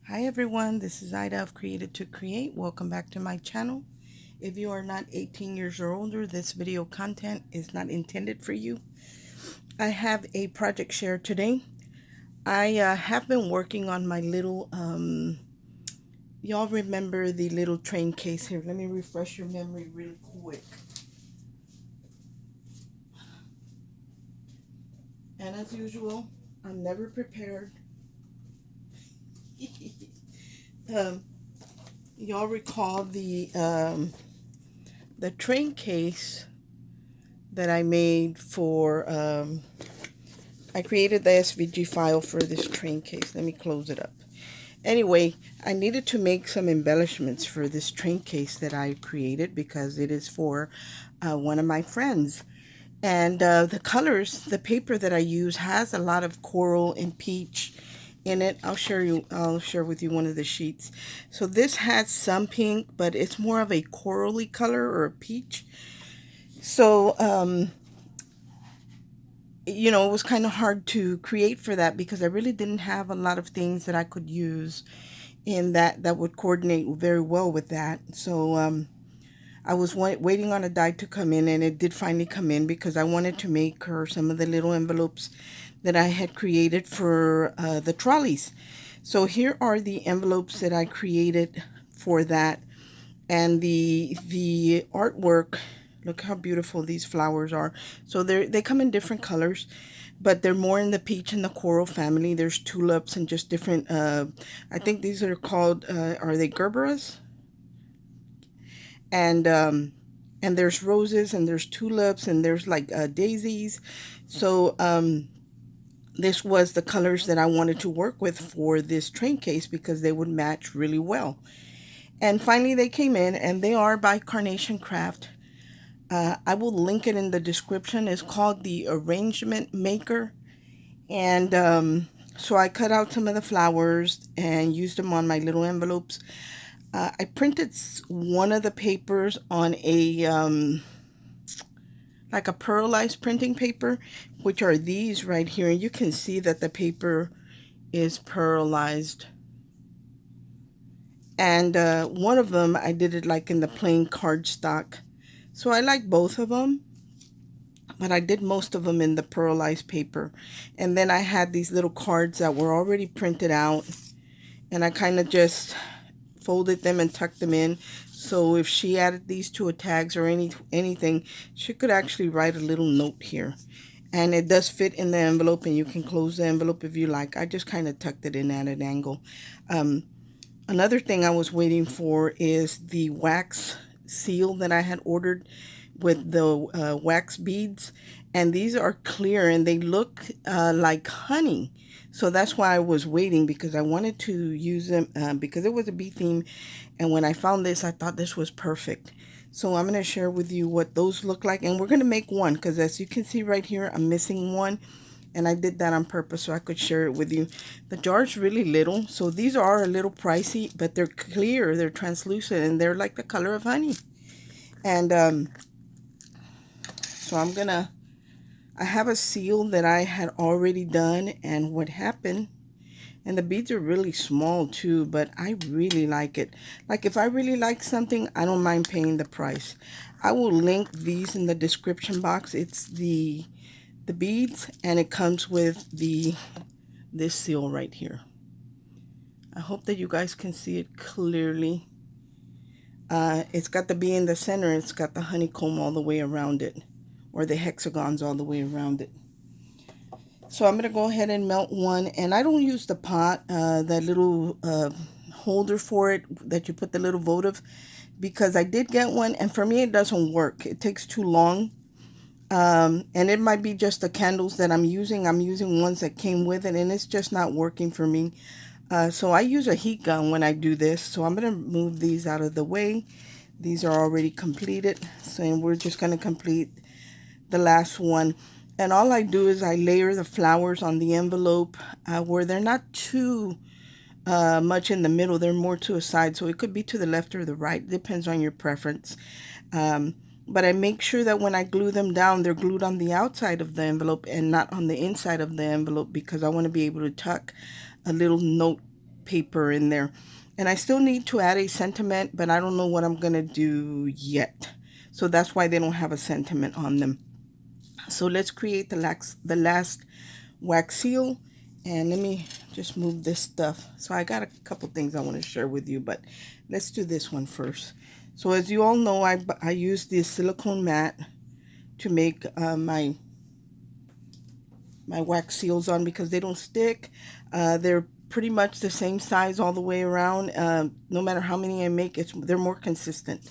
Hi everyone, this is Ida of Created to Create. Welcome back to my channel. If you are not 18 years or older, this video content is not intended for you. I have a project share today. I have been working on my little, y'all remember the little train case here. Let me refresh your memory really quick. And as usual, I'm never prepared. um, y'all recall the train case that I made for, I created the SVG file for this train case. Let me close it up. Anyway, I needed to make some embellishments for this train case that I created because it is for one of my friends. And the colors, the paper that I use has a lot of coral and peach in it. I'll share with you one of the sheets. So this has some pink, but it's more of a corally color or a peach. So, it was kind of hard to create for that because I really didn't have a lot of things that I could use in that would coordinate very well with that. So I was waiting on a die to come in, and it did finally come in because I wanted to make her some of the little envelopes that I had created for the trolleys. So here are the envelopes that I created for that, and the artwork. Look how beautiful these flowers are. So they come in different colors, but they're more in the peach and the coral family. There's tulips and just different, I think these are called, are they gerberas? And there's roses and there's tulips and there's like daisies. So this was the colors that I wanted to work with for this train case because they would match really well. And finally they came in, and they are by Carnation Craft. I will link it in the description. It's called the Arrangement Maker. And so I cut out some of the flowers and used them on my little envelopes. I printed one of the papers on a like a pearlized printing paper, which are these right here. And you can see that the paper is pearlized. And one of them, I did it like in the plain cardstock. So I like both of them, but I did most of them in the pearlized paper. And then I had these little cards that were already printed out, and I kind of just folded them and tucked them in. So if she added these to her tags or anything, she could actually write a little note here. And it does fit in the envelope, and you can close the envelope if you like. I just kind of tucked it in at an angle. Another thing I was waiting for is the wax seal that I had ordered with the wax beads, and these are clear and they look like honey. So that's why I was waiting, because I wanted to use them because it was a bee theme, and when I found this I thought this was perfect. So I'm going to share with you what those look like, and we're going to make one because as you can see right here, I'm missing one, and I did that on purpose so I could share it with you. The jar's really little, so these are a little pricey, but they're clear, they're translucent, and they're like the color of honey. And so I have a seal that I had already done, and what happened, and the beads are really small too, but I really like it. Like if I really like something, I don't mind paying the price. I will link these in the description box. It's the beads, and it comes with this seal right here. I hope that you guys can see it clearly. It's got the bee in the center. It's got the honeycomb all the way around it, or the hexagons all the way around it. So I'm going to go ahead and melt one, and I don't use the pot, that little holder for it that you put the little votive, because I did get one, and for me it doesn't work. It takes too long, and it might be just the candles that I'm using. I'm using ones that came with it, and it's just not working for me. So I use a heat gun when I do this. So I'm going to move these out of the way. These are already completed, so we're just going to complete the last one. And all I do is I layer the flowers on the envelope where they're not too much in the middle. They're more to a side, so it could be to the left or the right. Depends on your preference. But I make sure that when I glue them down, they're glued on the outside of the envelope and not on the inside of the envelope, because I want to be able to tuck a little note paper in there. And I still need to add a sentiment, but I don't know what I'm going to do yet. So that's why they don't have a sentiment on them. So let's create the last wax seal. And let me just move this stuff. So I got a couple things I want to share with you, but let's do this one first. So as you all know, I use this silicone mat to make my wax seals on because they don't stick. They're pretty much the same size all the way around. No matter how many I make, they're more consistent.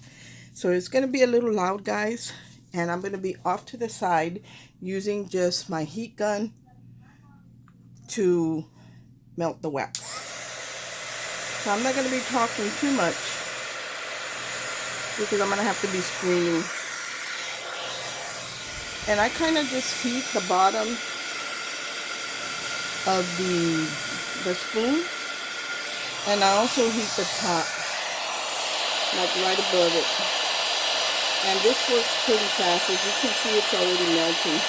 So it's going to be a little loud, guys, and I'm going to be off to the side using just my heat gun to melt the wax. So I'm not going to be talking too much because I'm going to have to be screaming. And I kind of just heat the bottom of the spoon, and I also heat the top, like right above it. And this works pretty fast. As you can see, it's already melting.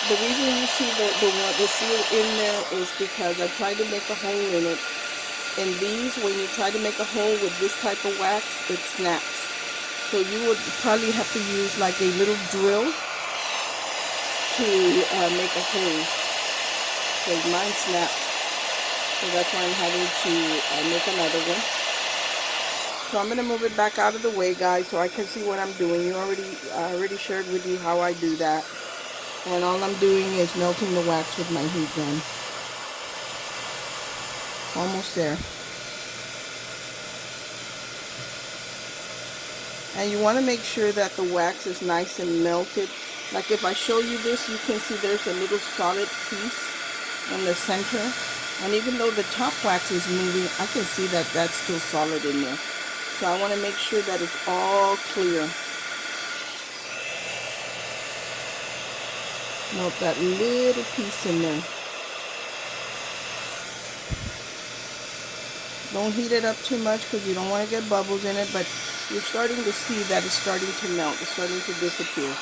The reason you see the seal in there is because I tried to make a hole in it. And these, when you try to make a hole with this type of wax, it snaps. So you would probably have to use like a little drill to make a hole. Because mine snapped. So that's why I'm having to make another one. So I'm going to move it back out of the way, guys, so I can see what I'm doing. I already shared with you how I do that. And all I'm doing is melting the wax with my heat gun. Almost there. And you want to make sure that the wax is nice and melted. Like if I show you this, you can see there's a little solid piece in the center. And even though the top wax is moving, I can see that that's still solid in there. So I want to make sure that it's all clear. Melt that little piece in there. Don't heat it up too much because you don't want to get bubbles in it, but you're starting to see that it's starting to melt. It's starting to disappear.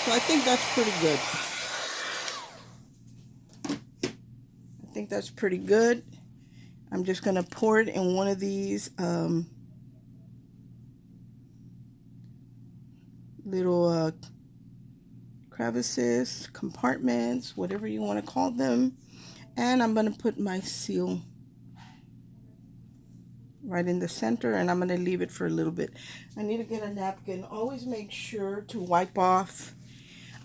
So I think that's pretty good. I think that's pretty good. I'm just going to pour it in one of these little crevices, compartments, whatever you want to call them. And I'm going to put my seal right in the center, and I'm going to leave it for a little bit. I need to get a napkin. Always make sure to wipe off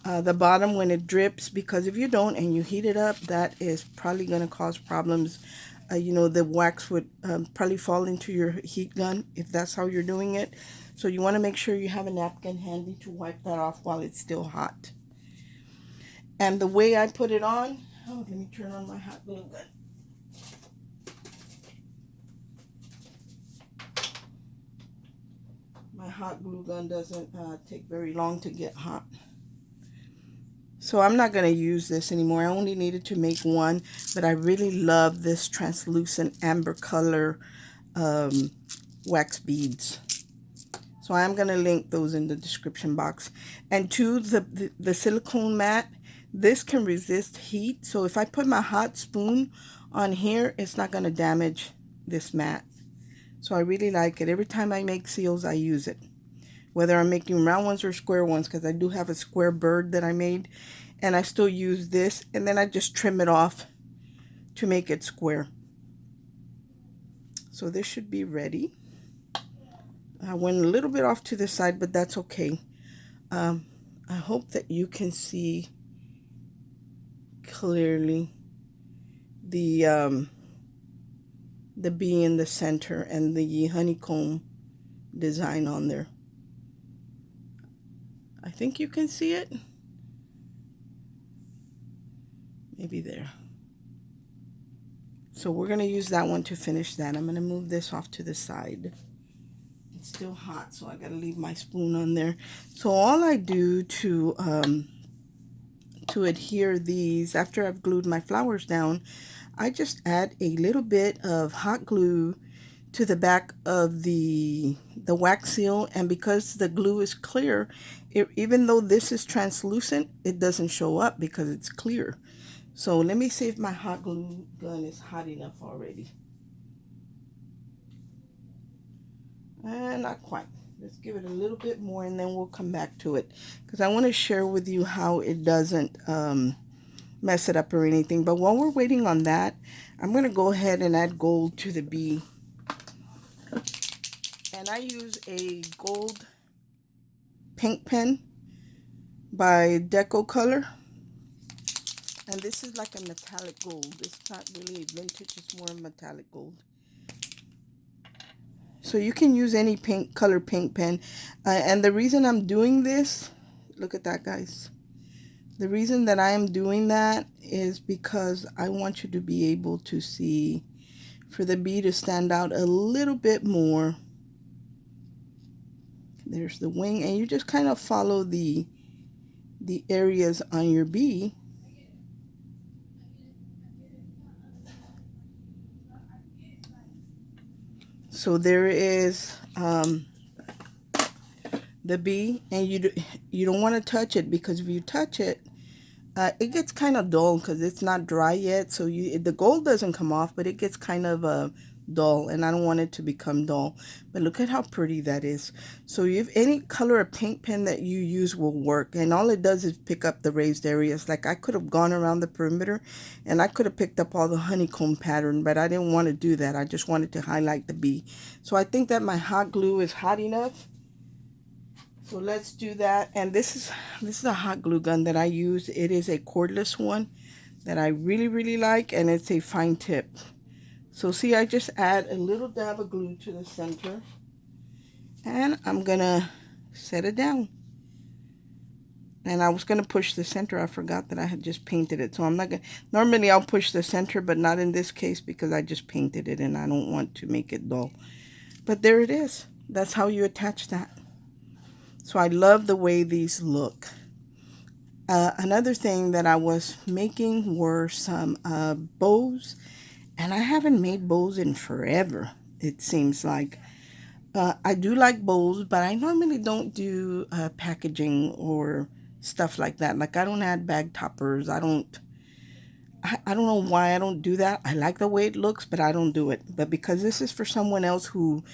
the bottom when it drips, because if you don't and you heat it up, that is probably going to cause problems. You know, the wax would probably fall into your heat gun if that's how you're doing it. So you want to make sure you have a napkin handy to wipe that off while it's still hot. And the way I put it on, oh, let me turn on my hot glue gun. My hot glue gun doesn't take very long to get hot. So I'm not going to use this anymore. I only needed to make one, but I really love this translucent amber color wax beads. So I'm going to link those in the description box. And to the silicone mat, this can resist heat. So if I put my hot spoon on here, it's not going to damage this mat. So I really like it. Every time I make seals, I use it. Whether I'm making round ones or square ones, because I do have a square bird that I made, and I still use this, and then I just trim it off to make it square. So this should be ready. I went a little bit off to the side, but that's okay. I hope that you can see clearly the bee in the center and the honeycomb design on there. I think you can see it. Maybe there. So we're going to use that one to finish that. I'm going to move this off to the side. It's still hot, so I got to leave my spoon on there. So all I do to adhere these, after I've glued my flowers down, I just add a little bit of hot glue to the back of the wax seal, and because the glue is clear, even though this is translucent, it doesn't show up because it's clear. So let me see if my hot glue gun is hot enough already. Not quite. Let's give it a little bit more and then we'll come back to it. Because I want to share with you how it doesn't mess it up or anything. But while we're waiting on that, I'm going to go ahead and add gold to the bee. And I use a gold paint pen by Deco Color. And this is like a metallic gold. It's not really vintage, it's more metallic gold. So you can use any color paint pen. And the reason I'm doing this, look at that, guys. The reason that I am doing that is because I want you to be able to see, for the bee to stand out a little bit more. There's the wing, and you just kind of follow the areas on your bee. So there is the bee, and you don't want to touch it, because if you touch it, it gets kind of dull because it's not dry yet. So the gold doesn't come off, but it gets kind of dull, and I don't want it to become dull. But look at how pretty that is. So if any color of paint pen that you use will work, and all it does is pick up the raised areas. Like I could have gone around the perimeter and I could have picked up all the honeycomb pattern, but I didn't want to do that. I just wanted to highlight the bee. So I think that my hot glue is hot enough. So let's do that. And this is a hot glue gun that I use. It is a cordless one that I really like, and it's a fine tip. So see, I just add a little dab of glue to the center, and I'm gonna set it down. And I was gonna push the center. I forgot that I had just painted it. So I'm not gonna, normally I'll push the center, but not in this case because I just painted it and I don't want to make it dull. But there it is. That's how you attach that. So I love the way these look. Another thing that I was making were some bows. And I haven't made bows in forever, it seems like. I do like bows, but I normally don't do packaging or stuff like that. Like I don't add bag toppers. I don't know why I don't do that. I like the way it looks, but I don't do it. But because this is for someone else who,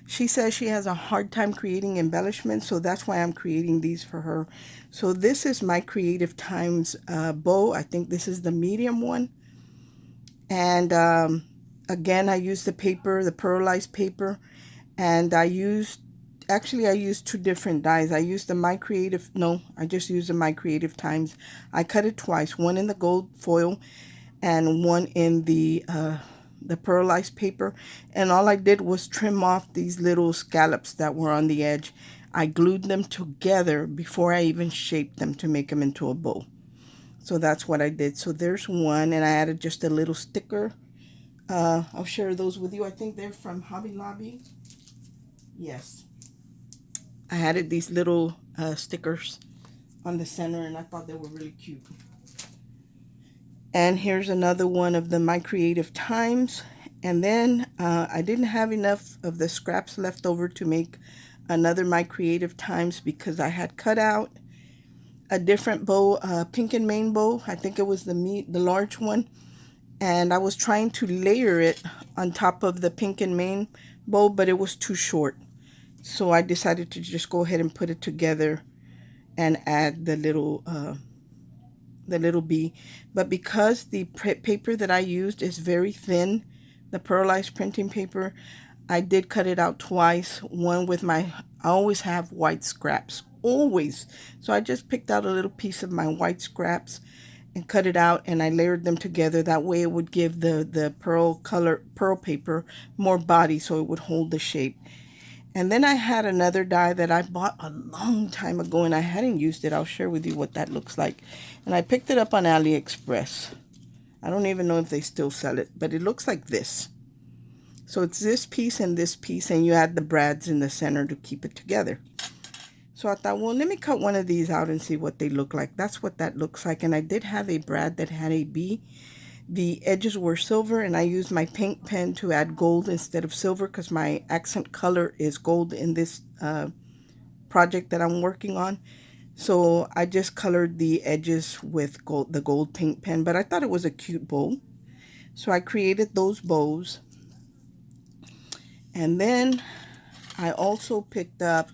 she says she has a hard time creating embellishments, so that's why I'm creating these for her. So this is my Creative Times bow. I think this is the medium one. And again, I used the paper, the pearlized paper, and I used two different dies. I used the I just used the My Creative Times. I cut it twice, one in the gold foil and one in the pearlized paper, and all I did was trim off these little scallops that were on the edge. I glued them together before I even shaped them to make them into a bow. So that's what I did. So there's one, and I added just a little sticker. I'll share those with you. I think they're from Hobby Lobby. Yes. I added these little stickers on the center, and I thought they were really cute. And here's another one of the My Creative Times. And then I didn't have enough of the scraps left over to make another My Creative Times because I had cut out a different bow, pink and mane bow. I think it was the large one. And I was trying to layer it on top of the pink and mane bow, but it was too short. So I decided to just go ahead and put it together and add the little bee. But because the paper that I used is very thin, the pearlized printing paper, I did cut it out twice. One with I always have white scraps, always. So I just picked out a little piece of my white scraps and cut it out, and I layered them together. That way it would give the pearl paper more body, so it would hold the shape. And then I had another die that I bought a long time ago, and I hadn't used it. I'll share with you what that looks like. And I picked it up on AliExpress. I don't even know if they still sell it, but it looks like this. So it's this piece, and you add the brads in the center to keep it together. So I thought, well, let me cut one of these out and see what they look like. That's what that looks like. And I did have a brad that had a bee. The edges were silver, and I used my paint pen to add gold instead of silver because my accent color is gold in this project that I'm working on. So I just colored the edges with gold, the gold paint pen, but I thought it was a cute bow. So I created those bows. And then I also picked up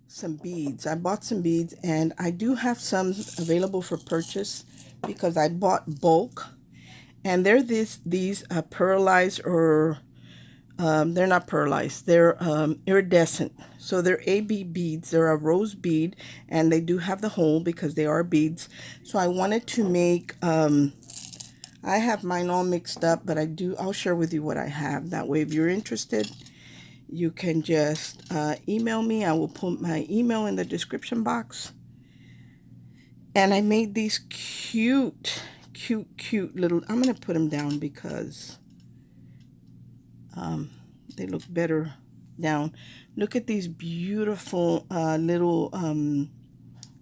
some beads. I bought some beads, and I do have some available for purchase because I bought bulk. And they're these pearlized, or they're not pearlized, they're iridescent. So they're AB beads. They're a rose bead, and they do have the hole because they are beads. So I wanted to make, I have mine all mixed up, but I'll share with you what I have. That way, if you're interested, you can just email me. I will put my email in the description box. And I made these cute little, I'm going to put them down because they look better down. Look at these beautiful little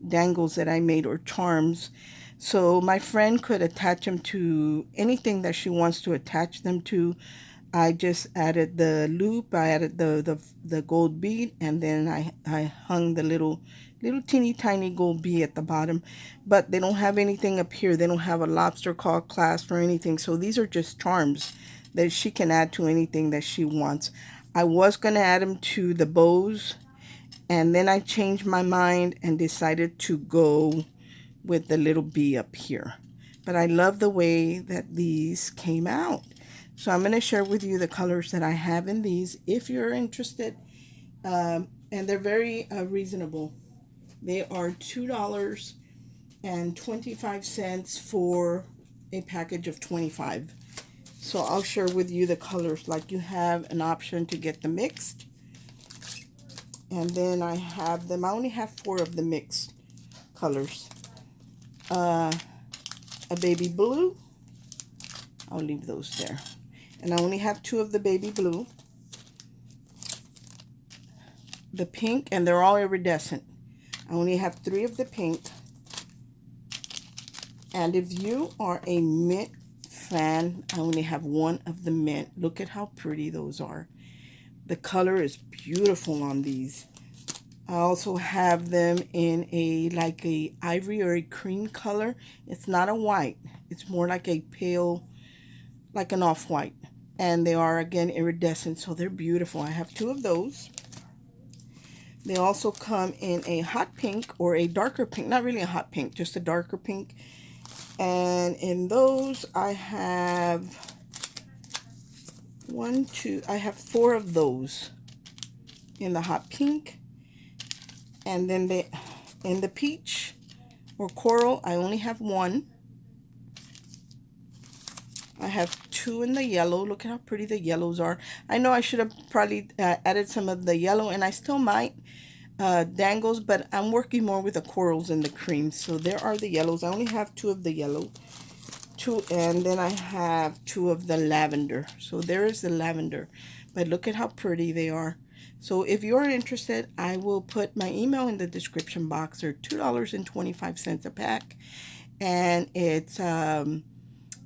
dangles that I made, or charms. So my friend could attach them to anything that she wants to attach them to. I just added the loop, I added the gold bead, and then I hung the little teeny tiny gold bead at the bottom. But they don't have anything up here. They don't have a lobster claw clasp or anything. So these are just charms that she can add to anything that she wants. I was going to add them to the bows, and then I changed my mind and decided to go with the little bee up here. But I love the way that these came out. So I'm going to share with you the colors that I have in these if you're interested. And they're very reasonable. They are $2.25 for a package of 25. So I'll share with you the colors. Like, you have an option to get the mixed. And then I have them. I only have 4 of the mixed colors. A baby blue. I'll leave those there. And I only have 2 of the baby blue. The pink, and they're all iridescent. I only have 3 of the pink. And if you are a mint fan, I only have 1 of the mint. Look at how pretty those are. The color is beautiful on these. I also have them in like a ivory or a cream color. It's not a white. It's more like a pale, like an off-white. And they are, again, iridescent, so they're beautiful. I have 2 of those. They also come in a hot pink or a darker pink. Not really a hot pink, just a darker pink. And in those, I have I have 4 of those in the hot pink. And then in the peach or coral, I only have 1. I have 2 in the yellow. Look at how pretty the yellows are. I know I should have probably added some of the yellow, and I still might, dangles, but I'm working more with the corals and the creams. So there are the yellows. I only have 2 of the yellow. 2, and then I have 2 of the lavender. So there is the lavender. But look at how pretty they are. So if you're interested, I will put my email in the description box. They're $2.25 a pack. And it's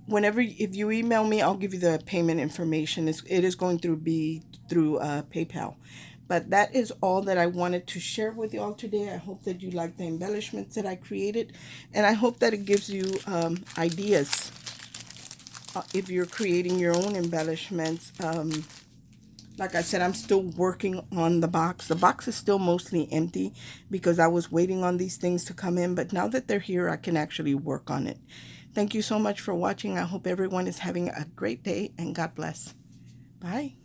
if you email me, I'll give you the payment information. It is going through PayPal. But that is all that I wanted to share with you all today. I hope that you like the embellishments that I created, and I hope that it gives you ideas if you're creating your own embellishments. Like I said, I'm still working on the box. The box is still mostly empty because I was waiting on these things to come in, but now that they're here, I can actually work on it. Thank you so much for watching. I hope everyone is having a great day, and God bless. Bye.